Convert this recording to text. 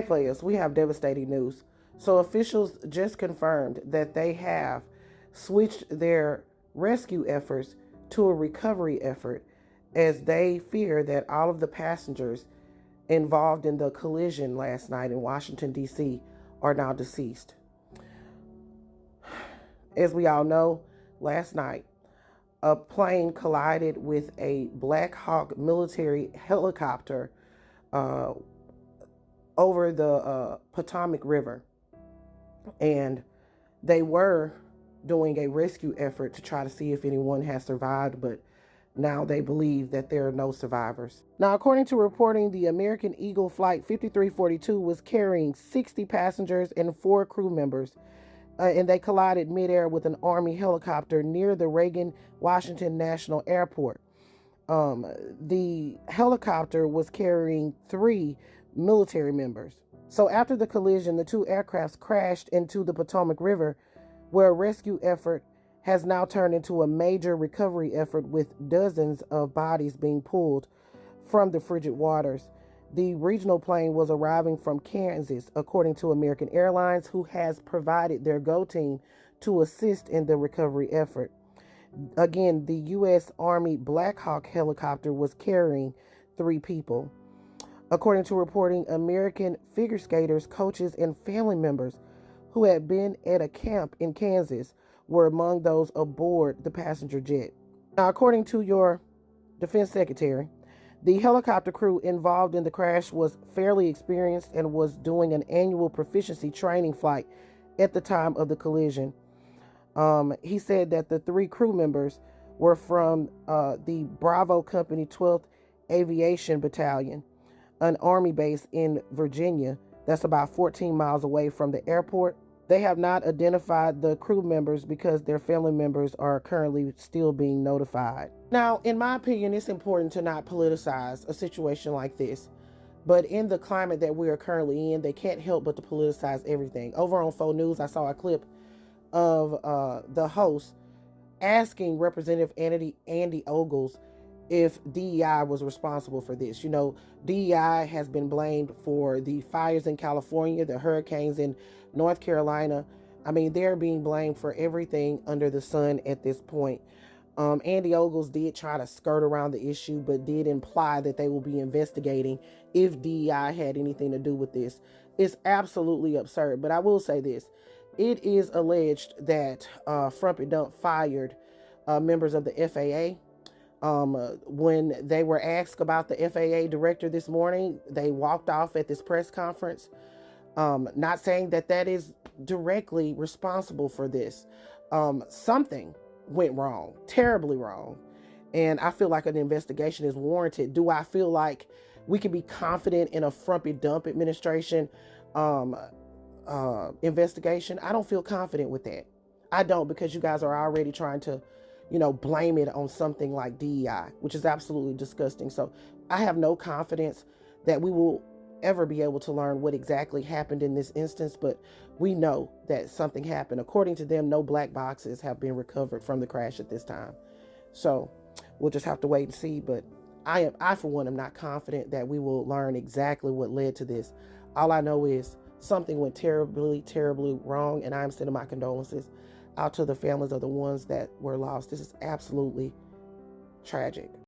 Players, we have devastating news. So officials just confirmed that they have switched their rescue efforts to a recovery effort as they fear that all of the passengers involved in the collision last night in Washington, D.C. are now deceased. As we all know, last night, a plane collided with a Black Hawk military helicopter over the Potomac River. And they were doing a rescue effort to try to see if anyone has survived, but now they believe that there are no survivors. Now, according to reporting, the American Eagle Flight 5342 was carrying 60 passengers and 4 crew members, and they collided midair with an Army helicopter near the Reagan Washington National Airport. The helicopter was carrying 3 military members. So after the collision, the 2 aircrafts crashed into the Potomac River, where a rescue effort has now turned into a major recovery effort with dozens of bodies being pulled from the frigid waters. The regional plane was arriving from Kansas, according to American Airlines, who has provided their GO team to assist in the recovery effort. Again, the U.S. Army Black Hawk helicopter was carrying 3 people. According to reporting, American figure skaters, coaches, and family members who had been at a camp in Kansas were among those aboard the passenger jet. Now, according to your Defense Secretary, the helicopter crew involved in the crash was fairly experienced and was doing an annual proficiency training flight at the time of the collision. He said that the 3 crew members were from the Bravo Company 12th Aviation Battalion, an Army base in Virginia that's about 14 miles away from the airport. They have not identified the crew members because their family members are currently still being notified. Now, in my opinion, it's important to not politicize a situation like this. But in the climate that we are currently in, they can't help but to politicize everything. Over on 4 News, I saw a clip of the host asking Representative Andy Ogles if DEI was responsible for this. You know, DEI has been blamed for the fires in California, the hurricanes in North Carolina. I mean, they're being blamed for everything under the sun at this point. Andy Ogles did try to skirt around the issue, but did imply that they will be investigating if DEI had anything to do with this. It's absolutely absurd. But I will say this. It is alleged that Frumpy Dump fired members of the FAA. When they were asked about the FAA director this morning, they walked off at this press conference, not saying that that is directly responsible for this. Something went wrong, terribly wrong, and I feel like an investigation is warranted. Do I feel like we can be confident in a Frumpy Dump administration investigation? I don't feel confident with that. I don't, because you guys are already trying to blame it on something like DEI, which is absolutely disgusting. So I have no confidence that we will ever be able to learn what exactly happened in this instance, but we know that something happened. According to them, no black boxes have been recovered from the crash at this time. So we'll just have to wait and see. But I for one, am not confident that we will learn exactly what led to this. All I know is something went terribly, terribly wrong, and I'm sending my condolences out to the families of the ones that were lost. This is absolutely tragic.